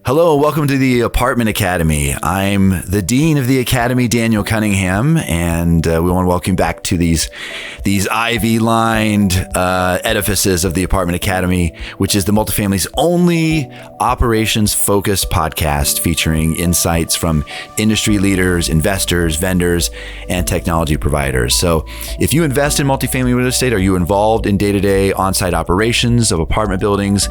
Hello, welcome to the Apartment Academy. I'm the Dean of the Academy, Daniel Cunningham, and we want to welcome you back to these ivy-lined edifices of the Apartment Academy, which is the multifamily's only operations-focused podcast featuring insights from industry leaders, investors, vendors, and technology providers. So if you invest in multifamily real estate, are you involved in day-to-day on-site operations of apartment buildings?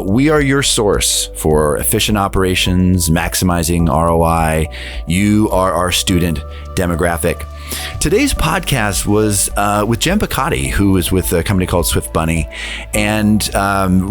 We are your source for efficient operations, maximizing ROI. You are our student demographic. Today's podcast was with Jen Picotti, who is with a company called Swift Bunny, and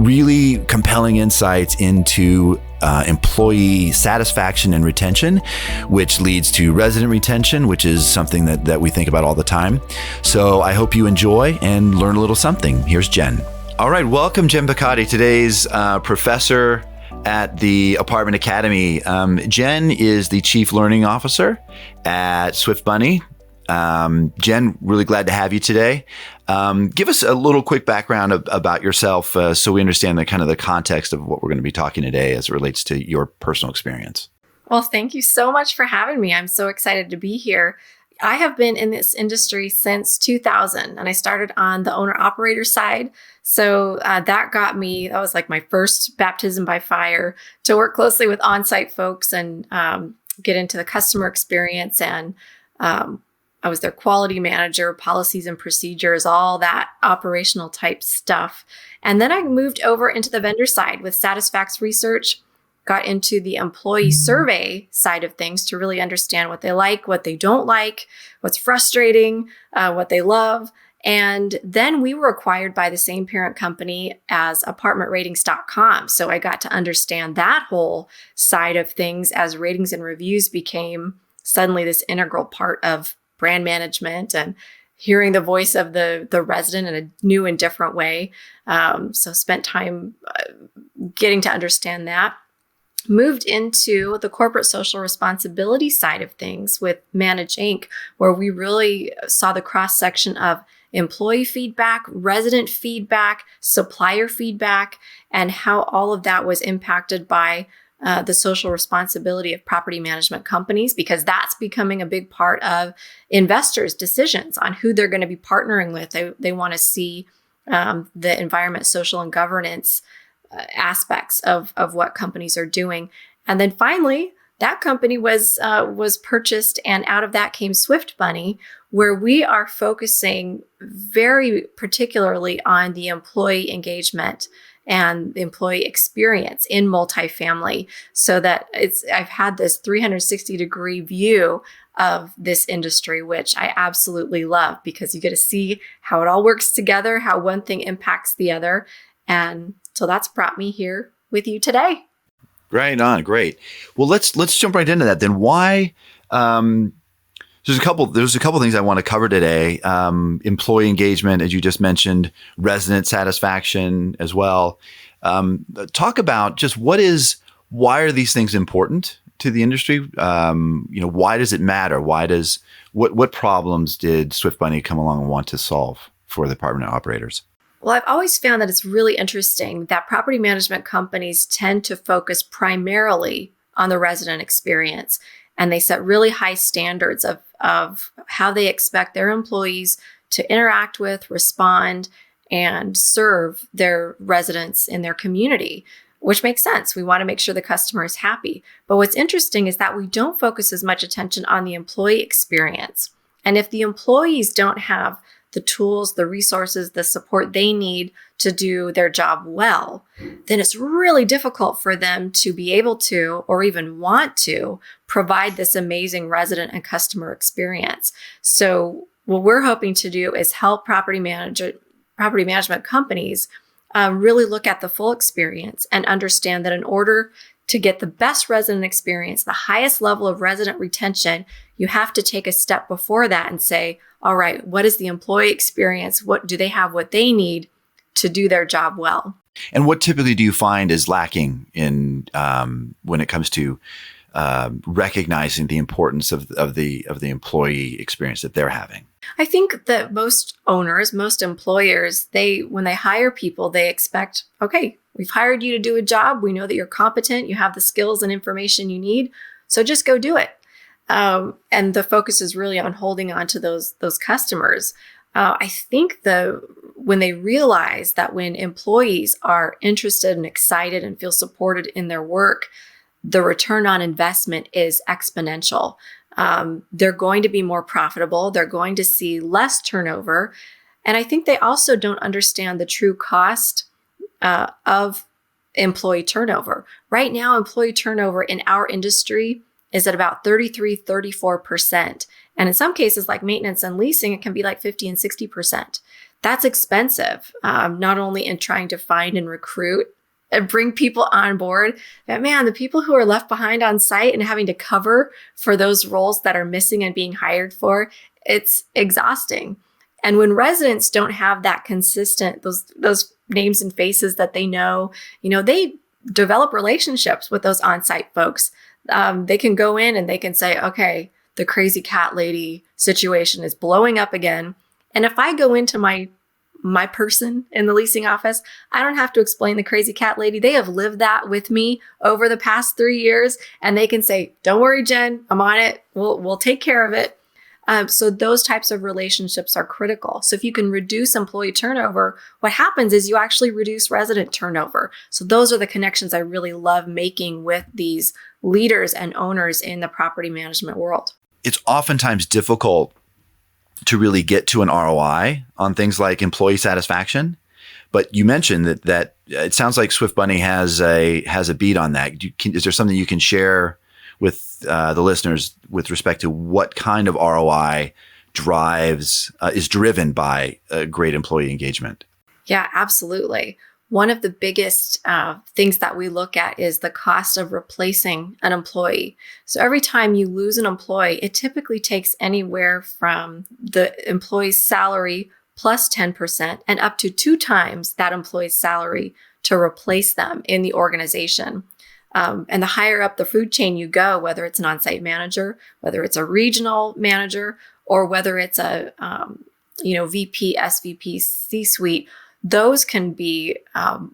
really compelling insights into employee satisfaction and retention, which leads to resident retention, which is something that we think about all the time. So I hope you enjoy and learn a little something. Here's Jen. All right, welcome Jen Picotti, today's professor at the Apartment Academy. Jen is the Chief Learning Officer at Swift Bunny. Jen, really glad to have you today. Give us a little quick background about yourself so we understand the context of what we're going to be talking today as it relates to your personal experience. Well, thank you so much for having me. I'm so excited to be here. I have been in this industry since 2000, and I started on the owner-operator side. So that was like my first baptism by fire to work closely with on-site folks and get into the customer experience. And I was their quality manager, policies and procedures, all that operational type stuff. And then I moved over into the vendor side with Satisfax Research, got into the employee survey side of things to really understand what they like, what they don't like, what's frustrating, what they love. And then we were acquired by the same parent company as apartmentratings.com. So I got to understand that whole side of things as ratings and reviews became suddenly this integral part of brand management and hearing the voice of the resident in a new and different way. So spent time getting to understand that. Moved into the corporate social responsibility side of things with Manage Inc., where we really saw the cross section of employee feedback, resident feedback, supplier feedback, and how all of that was impacted by the social responsibility of property management companies, because that's becoming a big part of investors' decisions on who they're going to be partnering with. They want to see the environment, social, and governance aspects of what companies are doing. And then finally, that company was purchased, and out of that came Swift Bunny, where we are focusing very particularly on the employee engagement and the employee experience in multifamily, so that I've had this 360-degree view of this industry, which I absolutely love, because you get to see how it all works together, how one thing impacts the other. And so that's brought me here with you today. Right on. Great. Well, let's jump right into that then. Why? There's a couple things I want to cover today. Employee engagement, as you just mentioned, resident satisfaction as well. Talk about just why are these things important to the industry? Why does it matter? What problems did Swift Bunny come along and want to solve for the apartment operators? Well, I've always found that it's really interesting that property management companies tend to focus primarily on the resident experience, and they set really high standards of how they expect their employees to interact with, respond, and serve their residents in their community, which makes sense. We want to make sure the customer is happy. But what's interesting is that we don't focus as much attention on the employee experience. And if the employees don't have the tools, the resources, the support they need to do their job well, then it's really difficult for them to be able to, or even want to, provide this amazing resident and customer experience. So what we're hoping to do is help property management companies really look at the full experience and understand that in order to get the best resident experience, the highest level of resident retention, you have to take a step before that and say, all right, what is the employee experience? What do they have what they need to do their job well? And what typically do you find is lacking in when it comes to recognizing the importance of the employee experience that they're having? I think that most owners, most employers, when they hire people, they expect, okay, We've hired you to do a job. We know that you're competent. You have the skills and information you need. So just go do it. And the focus is really on holding on to those customers. I think when they realize that when employees are interested and excited and feel supported in their work, the return on investment is exponential. They're going to be more profitable. They're going to see less turnover. And I think they also don't understand the true cost of employee turnover. Right now, employee turnover in our industry is at about 33, 34%. And in some cases, like maintenance and leasing, it can be like 50 and 60%. That's expensive, not only in trying to find and recruit and bring people on board, but man, the people who are left behind on site and having to cover for those roles that are missing and being hired for, it's exhausting. And when residents don't have that consistent, those names and faces that they know, they develop relationships with those on-site folks. They can go in and they can say, okay, the crazy cat lady situation is blowing up again. And if I go into my person in the leasing office, I don't have to explain the crazy cat lady. They have lived that with me over the past 3 years. And they can say, don't worry, Jen, I'm on it. We'll take care of it. So those types of relationships are critical. So if you can reduce employee turnover, what happens is you actually reduce resident turnover. So those are the connections I really love making with these leaders and owners in the property management world. It's oftentimes difficult to really get to an ROI on things like employee satisfaction. But you mentioned that it sounds like Swift Bunny has a beat on that. Is there something you can share with the listeners with respect to what kind of ROI is driven by great employee engagement? Yeah, absolutely. One of the biggest things that we look at is the cost of replacing an employee. So every time you lose an employee, it typically takes anywhere from the employee's salary plus 10% and up to 2 times that employee's salary to replace them in the organization. And the higher up the food chain you go, whether it's an on-site manager, whether it's a regional manager, or whether it's a VP, SVP, C-suite, those can be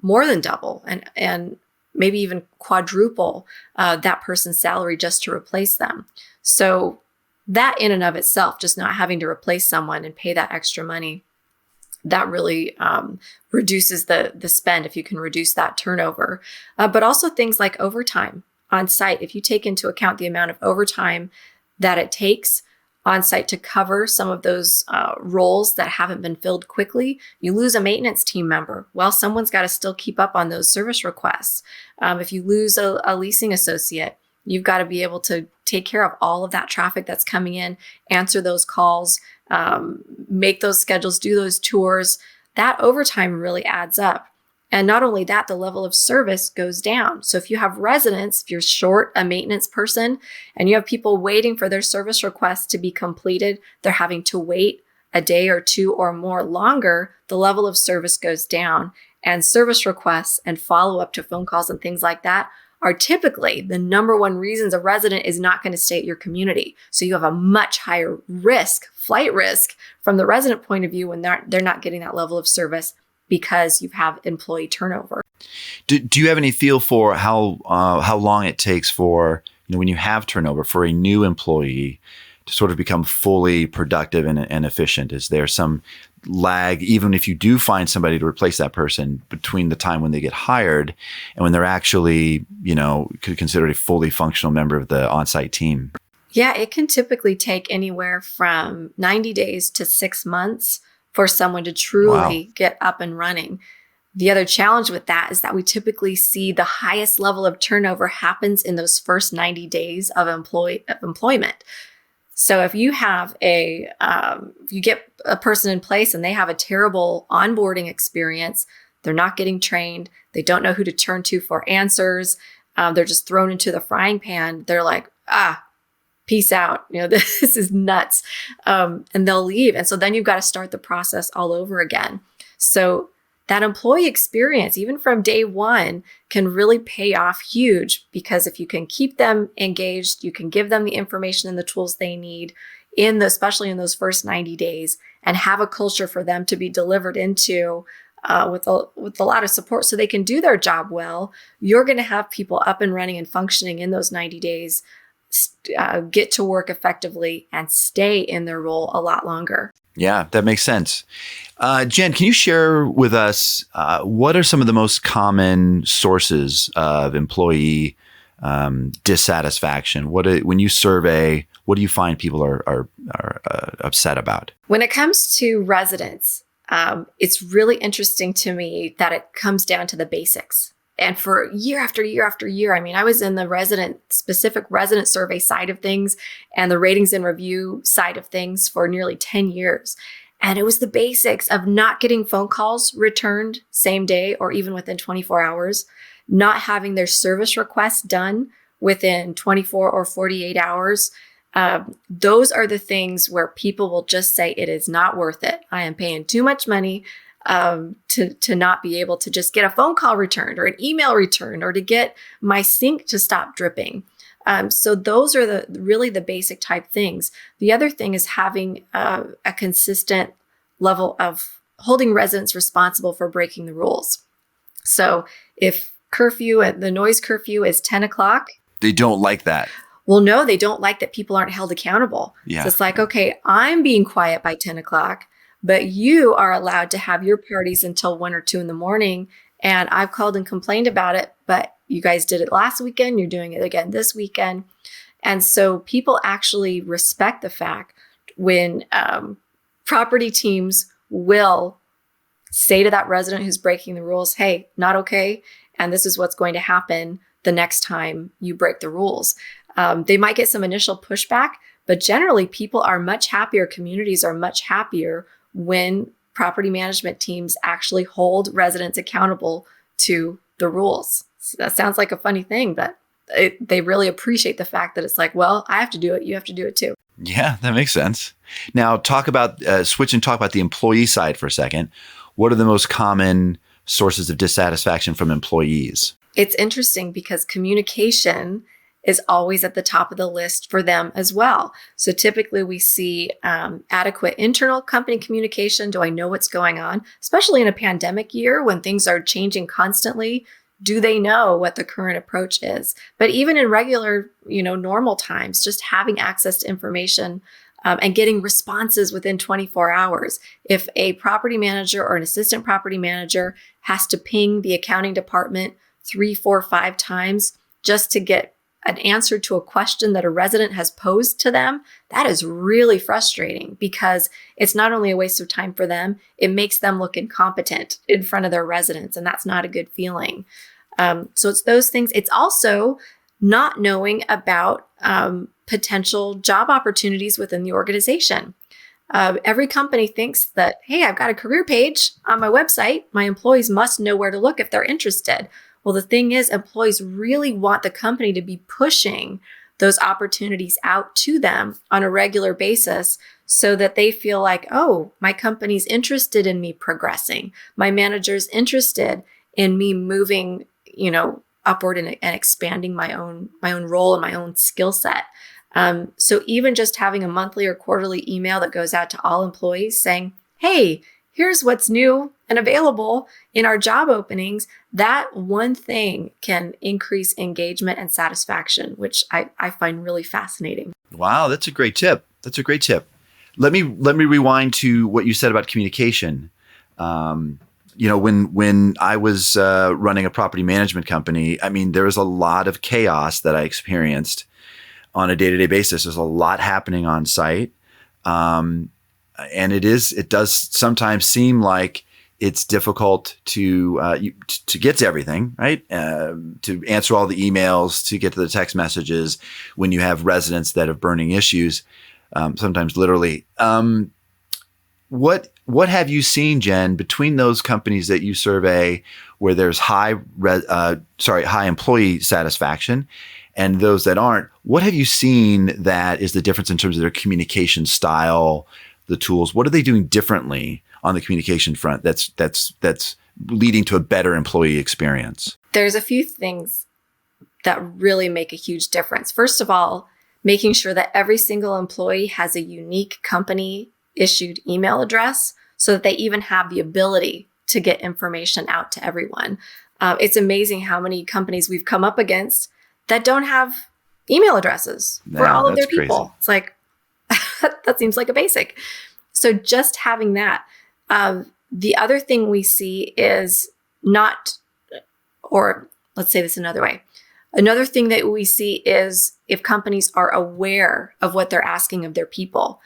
more than double and maybe even quadruple that person's salary just to replace them. So that in and of itself, just not having to replace someone and pay that extra money, that really reduces the spend if you can reduce that turnover. But also things like overtime on site. If you take into account the amount of overtime that it takes on site to cover some of those roles that haven't been filled quickly, you lose a maintenance team member. Well, someone's got to still keep up on those service requests. If you lose a leasing associate, you've got to be able to take care of all of that traffic that's coming in, answer those calls, make those schedules, do those tours. That overtime really adds up. And not only that, the level of service goes down. So if you have residents, if you're short a maintenance person and you have people waiting for their service requests to be completed, they're having to wait a day or 2 or more longer, the level of service goes down. And service requests and follow-up to phone calls and things like that are typically the number one reasons a resident is not going to stay at your community. So you have a much higher risk, flight risk, from the resident point of view when they're not getting that level of service because you have employee turnover. Do you have any feel for how long it takes for, when you have turnover, for a new employee to sort of become fully productive and efficient? Is there some lag, even if you do find somebody to replace that person, between the time when they get hired and when they're actually, considered a fully functional member of the on-site team? Yeah, it can typically take anywhere from 90 days to 6 months for someone to truly get up and running. The other challenge with that is that we typically see the highest level of turnover happens in those first 90 days of employment. So if you have you get a person in place and they have a terrible onboarding experience, they're not getting trained, they don't know who to turn to for answers, they're just thrown into the frying pan, they're like, peace out. This is nuts. And they'll leave. And so then you've got to start the process all over again. So that employee experience, even from day one, can really pay off huge, because if you can keep them engaged, you can give them the information and the tools they need especially in those first 90 days, and have a culture for them to be delivered into with a lot of support so they can do their job well, you're going to have people up and running and functioning in those 90 days, get to work effectively and stay in their role a lot longer. Yeah, that makes sense. Jen, can you share with us what are some of the most common sources of employee dissatisfaction? When you survey, what do you find people are upset about? When it comes to residents, it's really interesting to me that it comes down to the basics. And for year after year after year, I mean, I was in the specific resident survey side of things and the ratings and review side of things for nearly 10 years. And it was the basics of not getting phone calls returned same day or even within 24 hours, not having their service requests done within 24 or 48 hours. Those are the things where people will just say it is not worth it. I am paying too much money to not be able to just get a phone call returned or an email returned or to get my sink to stop dripping. So those are really the basic type things. The other thing is having a consistent level of holding residents responsible for breaking the rules. So if the noise curfew is 10 o'clock. They don't like that. Well, no, they don't like that people aren't held accountable. Yeah. So it's like, okay, I'm being quiet by 10 o'clock, but you are allowed to have your parties until 1 or 2 in the morning. And I've called and complained about it, but you guys did it last weekend. You're doing it again this weekend. And so people actually respect the fact when property teams will say to that resident who's breaking the rules, hey, not okay. And this is what's going to happen the next time you break the rules. They might get some initial pushback, but generally people are much happier. Communities are much happier when property management teams actually hold residents accountable to the rules. So that sounds like a funny thing, but they really appreciate the fact that it's like, well, I have to do it. You have to do it too. Yeah, that makes sense. Now switch and talk about the employee side for a second. What are the most common sources of dissatisfaction from employees? It's interesting because communication is always at the top of the list for them as well. So typically we see adequate internal company communication. Do I know what's going on? Especially in a pandemic year when things are changing constantly. Do they know what the current approach is? But even in regular, normal times, just having access to information and getting responses within 24 hours. If a property manager or an assistant property manager has to ping the accounting department 3, 4, 5 times just to get an answer to a question that a resident has posed to them, that is really frustrating because it's not only a waste of time for them, it makes them look incompetent in front of their residents, and that's not a good feeling. So it's those things. It's also not knowing about potential job opportunities within the organization. Every company thinks that, hey, I've got a career page on my website. My employees must know where to look if they're interested. Well, the thing is, employees really want the company to be pushing those opportunities out to them on a regular basis so that they feel like, oh, my company's interested in me progressing. My manager's interested in me moving, upward and expanding my own role and my own skill set. So even just having a monthly or quarterly email that goes out to all employees saying, hey, here's what's new and available in our job openings, that one thing can increase engagement and satisfaction, which I find really fascinating. Wow, that's a great tip. Let me rewind to what you said about communication. When I was running a property management company, I mean, there was a lot of chaos that I experienced on a day-to-day basis. There's a lot happening on site. And it does sometimes seem like it's difficult to get to everything, right? To answer all the emails, to get to the text messages when you have residents that have burning issues, sometimes literally. What have you seen, Jen, between those companies that you survey where there's high employee satisfaction and those that aren't? What have you seen that is the difference in terms of their communication style, the tools? What are they doing differently on the communication front that's leading to a better employee experience? There's a few things that really make a huge difference. First of all, making sure that every single employee has a unique company issued email address so that they even have the ability to get information out to everyone. It's amazing how many companies we've come up against that don't have email addresses for all of their people. Crazy. It's like, that seems like a basic. So just having that. The other thing we see is not, or let's say this another way. Another thing that we see is if companies are aware of what they're asking of their people.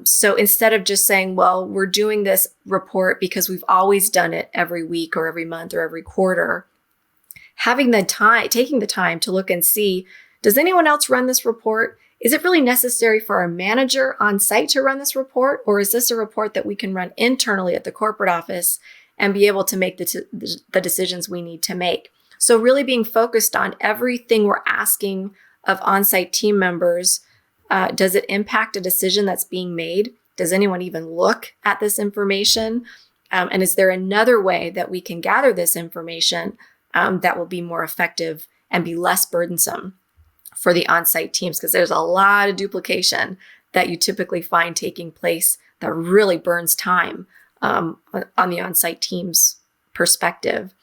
So instead of just saying, well, we're doing this report because we've always done it every week or every month or every quarter, having the time, taking the time to look and see, does anyone else run this report? Is it really necessary for our manager on site to run this report? Or is this a report that we can run internally at the corporate office and be able to make the decisions we need to make? So really being focused on everything we're asking of on-site team members. Does it impact a decision that's being made? Does anyone even look at this information? And is there another way that we can gather this information that will be more effective and be less burdensome for the on-site teams? Because there's a lot of duplication that you typically find taking place that really burns time on the on-site team's perspective.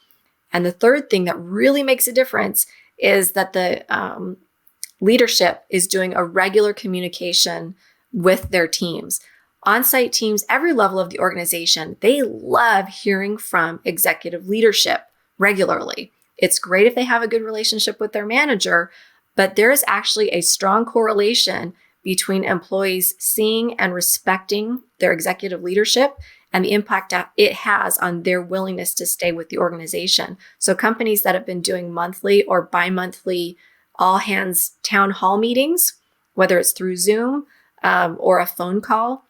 And the third thing that really makes a difference is that the leadership is doing a regular communication with their teams. On-site teams, every level of the organization, they love hearing from executive leadership regularly. It's great if they have a good relationship with their manager, but there is actually a strong correlation between employees seeing and respecting their executive leadership and the impact that it has on their willingness to stay with the organization. So companies that have been doing monthly or bi-monthly all hands town hall meetings, whether it's through Zoom or a phone call,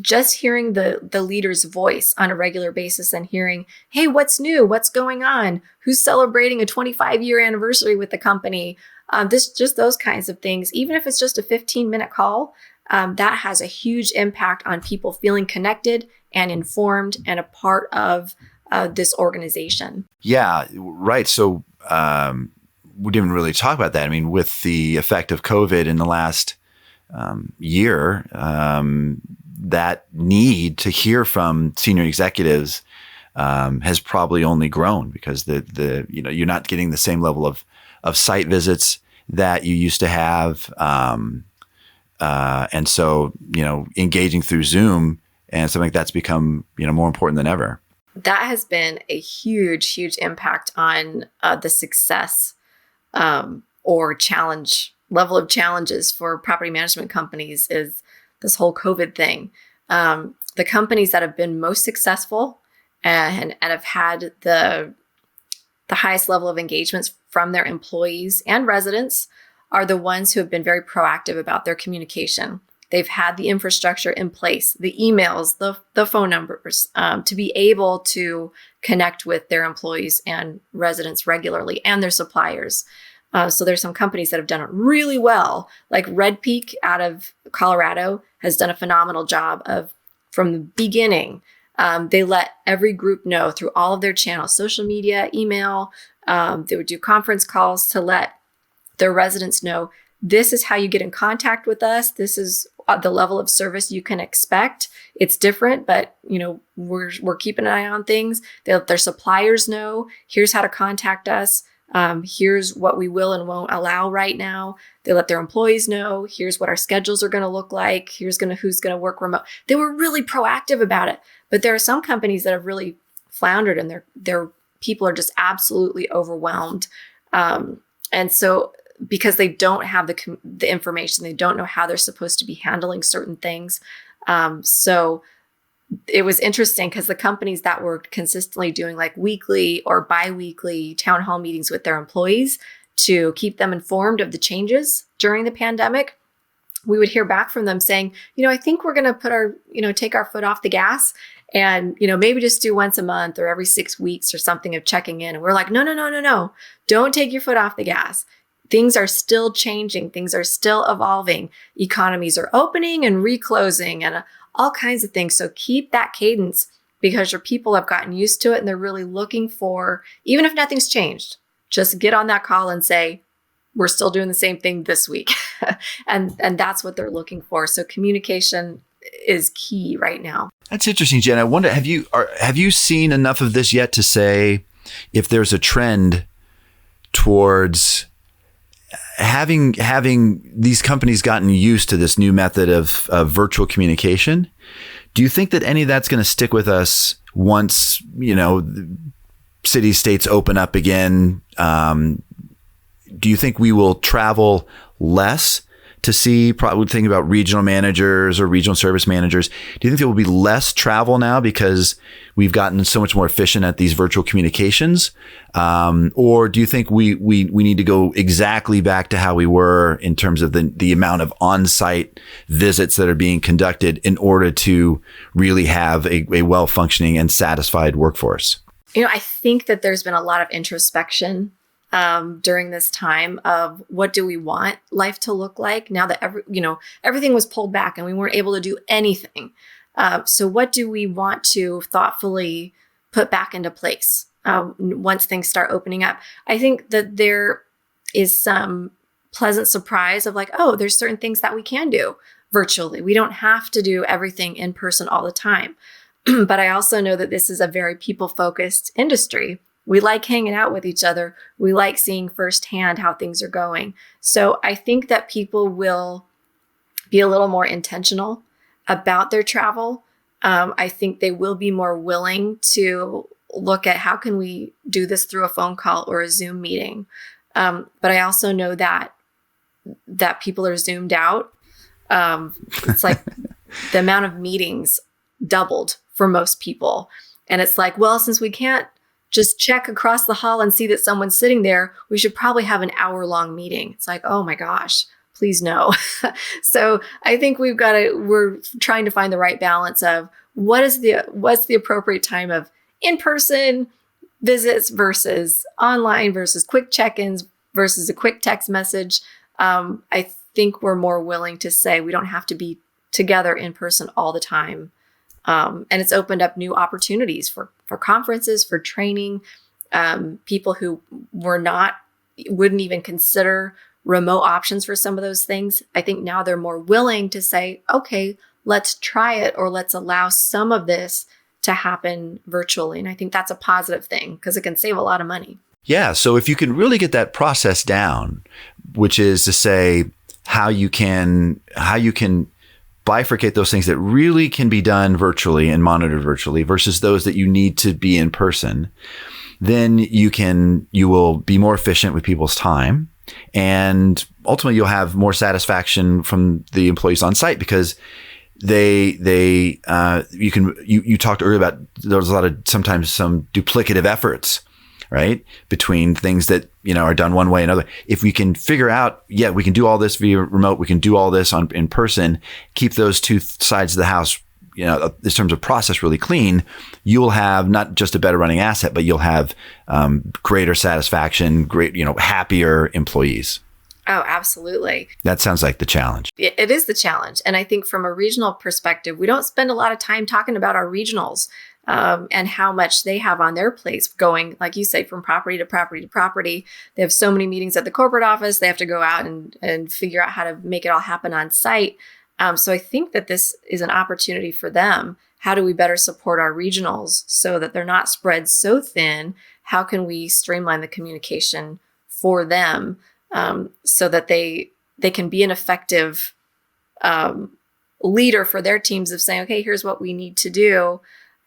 just hearing the leader's voice on a regular basis and hearing, hey, what's new? What's going on? Who's celebrating a 25-year anniversary with the company? Just those kinds of things. Even if it's just a 15-minute call, that has a huge impact on people feeling connected and informed and a part of this organization. Yeah, right. So we didn't really talk about that. I mean, with the effect of COVID in the last year, that need to hear from senior executives has probably only grown because you're not getting the same level of site visits that you used to have, and so engaging through Zoom and something like that's become more important than ever. That has been a huge impact on the success or level of challenges for property management companies is this whole COVID thing. The companies that have been most successful and have had the highest level of engagements from their employees and residents are the ones who have been very proactive about their communication. They've had the infrastructure in place, the emails, the phone numbers, to be able to connect with their employees and residents regularly and their suppliers. So there's some companies that have done it really well, like Red Peak out of Colorado has done a phenomenal job of, from the beginning, they let every group know through all of their channels, social media, email. They would do conference calls to let their residents know, this is how you get in contact with us. This is the level of service you can expect. It's different, but we're keeping an eye on things. They let their suppliers know, here's how to contact us. Here's what we will and won't allow right now. They let their employees know, here's what our schedules are going to look like. Who's going to work remote. They were really proactive about it. But there are some companies that have really floundered and their people are just absolutely overwhelmed. And so because they don't have the information, they don't know how they're supposed to be handling certain things. So it was interesting because the companies that were consistently doing like weekly or bi-weekly town hall meetings with their employees to keep them informed of the changes during the pandemic, we would hear back from them saying, I think we're going to take our foot off the gas and, maybe just do once a month or every 6 weeks or something of checking in. And we're like, no, don't take your foot off the gas. Things are still changing. Things are still evolving. Economies are opening and reclosing and all kinds of things. So keep that cadence because your people have gotten used to it and they're really looking for, even if nothing's changed, just get on that call and say, we're still doing the same thing this week. and that's what they're looking for. So communication is key right now. That's interesting, Jen. I wonder, have you seen enough of this yet to say if there's a trend towards having these companies gotten used to this new method of virtual communication? Do you think that any of that's going to stick with us once, cities, states open up again? Do you think we will travel less to see, probably think about regional managers or regional service managers? Do you think there will be less travel now because we've gotten so much more efficient at these virtual communications? Or do you think we need to go exactly back to how we were in terms of the amount of on-site visits that are being conducted in order to really have a well-functioning and satisfied workforce? I think that there's been a lot of introspection during this time of what do we want life to look like now that everything was pulled back and we weren't able to do anything. So what do we want to thoughtfully put back into place once things start opening up? I think that there is some pleasant surprise of there's certain things that we can do virtually. We don't have to do everything in person all the time. But I also know that this is a very people-focused industry. We like hanging out with each other. We like seeing firsthand how things are going. So I think that people will be a little more intentional about their travel. I think they will be more willing to look at how can we do this through a phone call or a Zoom meeting. But I also know that people are zoomed out. It's like the amount of meetings doubled for most people. And it's like, well, since we can't just check across the hall and see that someone's sitting there, we should probably have an hour-long meeting. It's like, oh my gosh, please no. So I think we're trying to find the right balance of what's the appropriate time of in-person visits versus online versus quick check-ins versus a quick text message. I think we're more willing to say we don't have to be together in person all the time. And it's opened up new opportunities for conferences, for training, people who wouldn't even consider remote options for some of those things. I think now they're more willing to say, okay, let's try it, or let's allow some of this to happen virtually. And I think that's a positive thing because it can save a lot of money. Yeah. So if you can really get that process down, which is to say how you can bifurcate those things that really can be done virtually and monitored virtually versus those that you need to be in person, then you will be more efficient with people's time. And ultimately you'll have more satisfaction from the employees on site because you talked earlier about there's a lot of sometimes some duplicative efforts, right? Between things that, are done one way and another. If we can figure out, we can do all this via remote, we can do all this in person, keep those two sides of the house, in terms of process really clean, you'll have not just a better running asset, but you'll have greater satisfaction, happier employees. Oh, absolutely. That sounds like the challenge. It is the challenge. And I think from a regional perspective, we don't spend a lot of time talking about our regionals and how much they have on their plates going, like you say, from property to property to property. They have so many meetings at the corporate office. They have to go out and figure out how to make it all happen on site. So I think that this is an opportunity for them. How do we better support our regionals so that they're not spread so thin? How can we streamline the communication for them so that they can be an effective leader for their teams of saying, okay, here's what we need to do.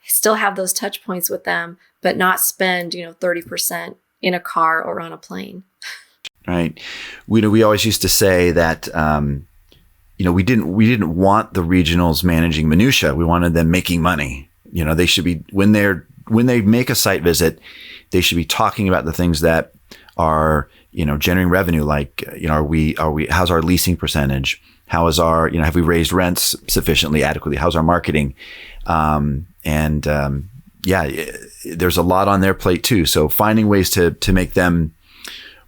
Still have those touch points with them, but not spend 30% in a car or on a plane. Right. We always used to say that we didn't want the regionals managing minutia. We wanted them making money. They should be when they make a site visit, they should be talking about the things that are generating revenue. Like how's our leasing percentage? How is our have we raised rents sufficiently adequately? How's our marketing? There's a lot on their plate too. So finding ways to make them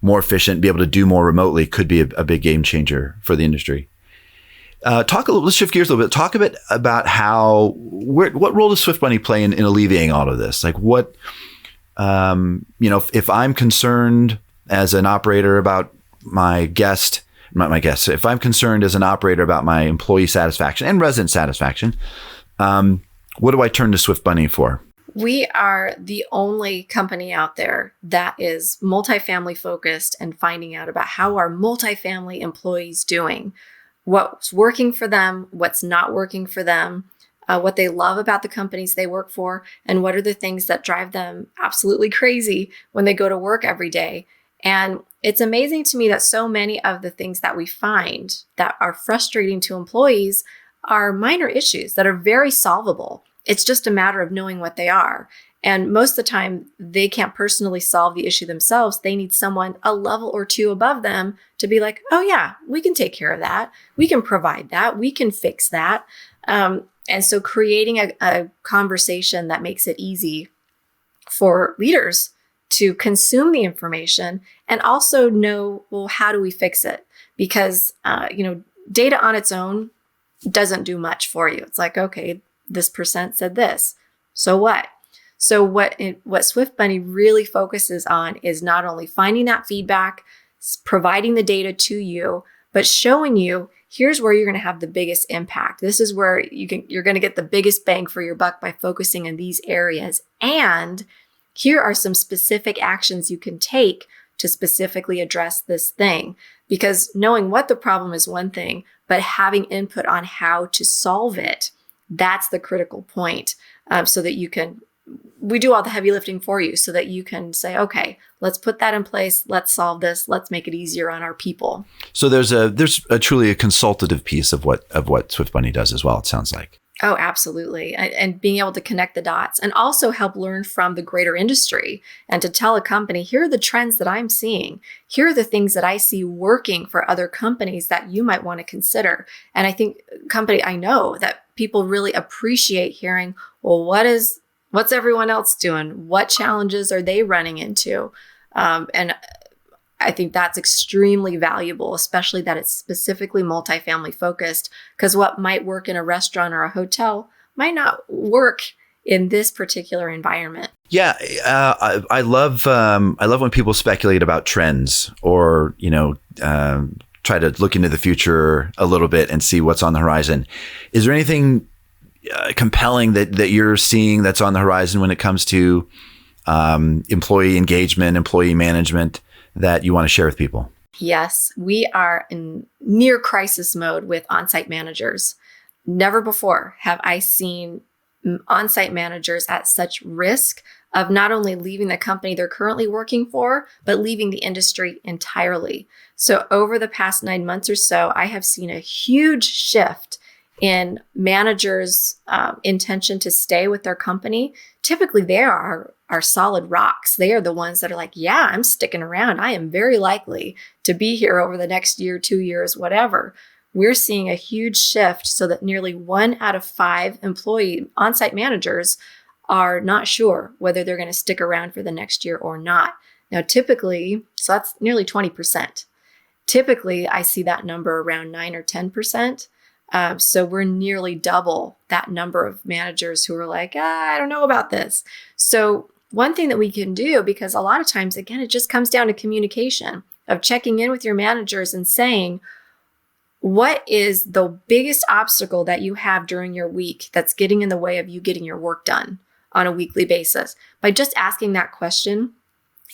more efficient, be able to do more remotely could be a big game changer for the industry. Let's shift gears a little bit. Talk a bit about what role does Swift Money play in alleviating all of this? Like what, if I'm concerned as an operator about my guest my guess, if I'm concerned as an operator about my employee satisfaction and resident satisfaction, what do I turn to Swift Bunny for? We are the only company out there that is multifamily focused and finding out about how are multifamily employees doing, what's working for them, what's not working for them, what they love about the companies they work for, and what are the things that drive them absolutely crazy when they go to work every day. And it's amazing to me that so many of the things that we find that are frustrating to employees are minor issues that are very solvable. It's just a matter of knowing what they are. And most of the time, they can't personally solve the issue themselves. They need someone a level or two above them to be like, oh yeah, we can take care of that. We can provide that. We can fix that. And so creating a conversation that makes it easy for leaders to consume the information and also know, well, how do we fix it? Because, data on its own doesn't do much for you. It's like, okay, this percent said this. So what? So what Swift Bunny really focuses on is not only finding that feedback, providing the data to you, but showing you, here's where you're going to have the biggest impact. This is where you're going to get the biggest bang for your buck by focusing in these areas. And here are some specific actions you can take to specifically address this thing. Because knowing what the problem is one thing, but having input on how to solve it, that's the critical point. So that we do all the heavy lifting for you so that you can say, okay, let's put that in place. Let's solve this. Let's make it easier on our people. So there's a truly a consultative piece of what Swift Bunny does as well, it sounds like. Oh, absolutely. And being able to connect the dots and also help learn from the greater industry and to tell a company, here are the trends that I'm seeing. Here are the things that I see working for other companies that you might want to consider. And I think I know that people really appreciate hearing, well, what's everyone else doing? What challenges are they running into? And I think that's extremely valuable, especially that it's specifically multifamily focused, because what might work in a restaurant or a hotel might not work in this particular environment. Yeah, I love when people speculate about trends or try to look into the future a little bit and see what's on the horizon. Is there anything compelling that you're seeing that's on the horizon when it comes to employee engagement, employee management that you want to share with people? Yes, we are in near crisis mode with on-site managers. Never before have I seen on-site managers at such risk of not only leaving the company they're currently working for, but leaving the industry entirely. So over the past 9 months or so, I have seen a huge shift in managers' intention to stay with their company. Typically, they are solid rocks. They are the ones that are like, yeah, I'm sticking around. I am very likely to be here over the next year, 2 years, whatever. We're seeing a huge shift so that nearly 1 out of 5 employee on-site managers are not sure whether they're going to stick around for the next year or not. Now, typically, so that's nearly 20%. Typically, I see that number around 9 or 10%. So we're nearly double that number of managers who are like, I don't know about this. So one thing that we can do, because a lot of times, again, it just comes down to communication, of checking in with your managers and saying, what is the biggest obstacle that you have during your week that's getting in the way of you getting your work done on a weekly basis? By just asking that question,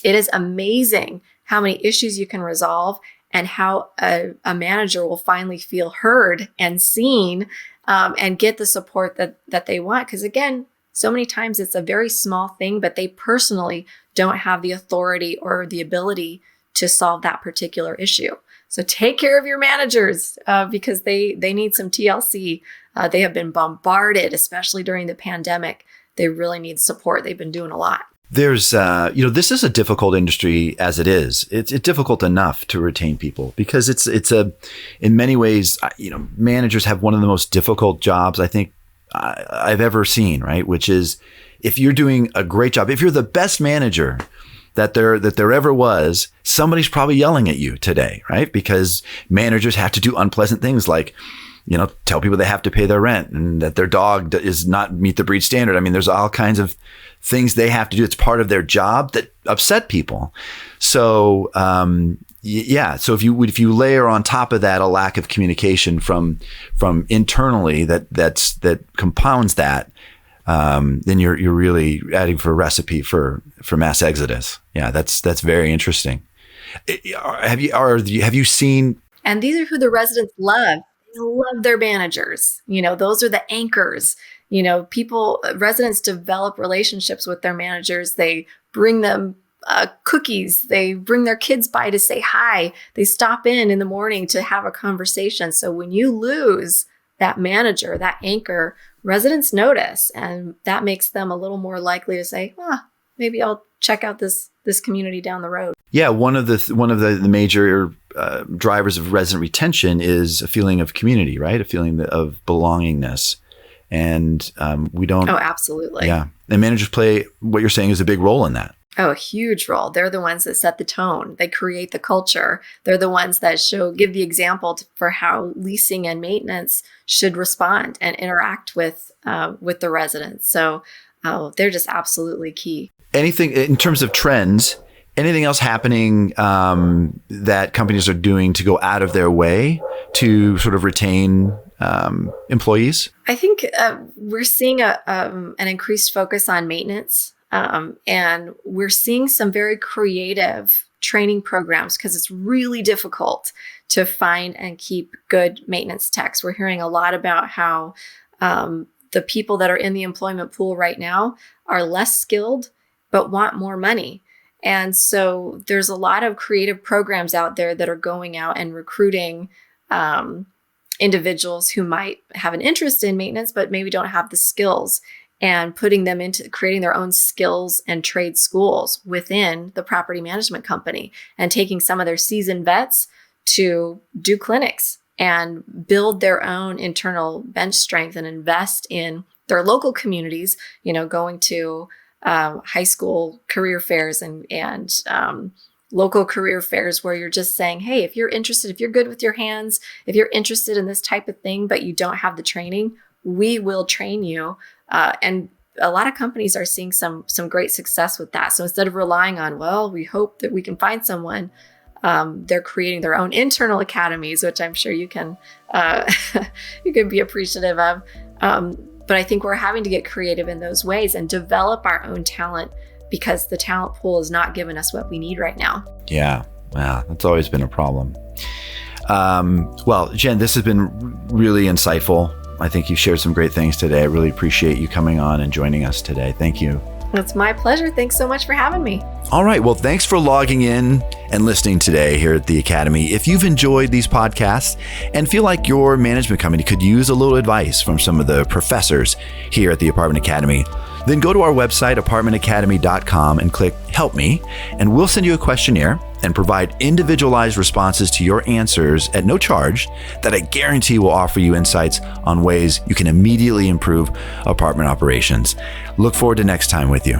it is amazing how many issues you can resolve and how a manager will finally feel heard and seen and get the support that they want. Because again, so many times it's a very small thing, but they personally don't have the authority or the ability to solve that particular issue. So take care of your managers because they need some TLC. They have been bombarded, especially during the pandemic. They really need support. They've been doing a lot. There's, this is a difficult industry as it is. It's difficult enough to retain people because in many ways, managers have one of the most difficult jobs I think I've ever seen, right? Which is if you're doing a great job, if you're the best manager that there ever was, somebody's probably yelling at you today, right? Because managers have to do unpleasant things like, tell people they have to pay their rent and that their dog does not meet the breed standard. I mean, there's all kinds of things they have to do. It's part of their job that upset people. So, Yeah. So if you layer on top of that a lack of communication from internally that compounds that, then you're really adding for a recipe for mass exodus. Yeah, that's very interesting. Have you seen? And these are who the residents love. They love their managers. Those are the anchors. Residents develop relationships with their managers. They bring them cookies. They bring their kids by to say hi. They stop in the morning to have a conversation. So when you lose that manager, that anchor, residents notice, and that makes them a little more likely to say, maybe I'll check out this community down the road. Yeah, one of the major drivers of resident retention is a feeling of community, right? A feeling of belongingness. And we don't. Oh, absolutely. Yeah. And managers play, what you're saying, is a big role in that. Oh, a huge role. They're the ones that set the tone. They create the culture. They're the ones that give the example for how leasing and maintenance should respond and interact with the residents. So they're just absolutely key. Anything in terms of trends, anything else happening that companies are doing to go out of their way to sort of retain employees? I think we're seeing an increased focus on maintenance. And we're seeing some very creative training programs because it's really difficult to find and keep good maintenance techs. We're hearing a lot about how the people that are in the employment pool right now are less skilled, but want more money. And so there's a lot of creative programs out there that are going out and recruiting individuals who might have an interest in maintenance, but maybe don't have the skills, and putting them into creating their own skills and trade schools within the property management company, and taking some of their seasoned vets to do clinics and build their own internal bench strength and invest in their local communities, going to high school career fairs and local career fairs where you're just saying, hey, if you're interested, if you're good with your hands, if you're interested in this type of thing, but you don't have the training, we will train you. And a lot of companies are seeing some great success with that. So instead of relying on, we hope that we can find someone, they're creating their own internal academies, which I'm sure you can be appreciative of. But I think we're having to get creative in those ways and develop our own talent, because the talent pool is not giving us what we need right now. Yeah, wow, that's always been a problem. Well, Jen, this has been really insightful. I think you shared some great things today. I really appreciate you coming on and joining us today. Thank you. It's my pleasure. Thanks so much for having me. All right. Well, thanks for logging in and listening today here at the Academy. If you've enjoyed these podcasts and feel like your management company could use a little advice from some of the professors here at the Apartment Academy, then go to our website, apartmentacademy.com, and click Help Me, and we'll send you a questionnaire and provide individualized responses to your answers at no charge that I guarantee will offer you insights on ways you can immediately improve apartment operations. Look forward to next time with you.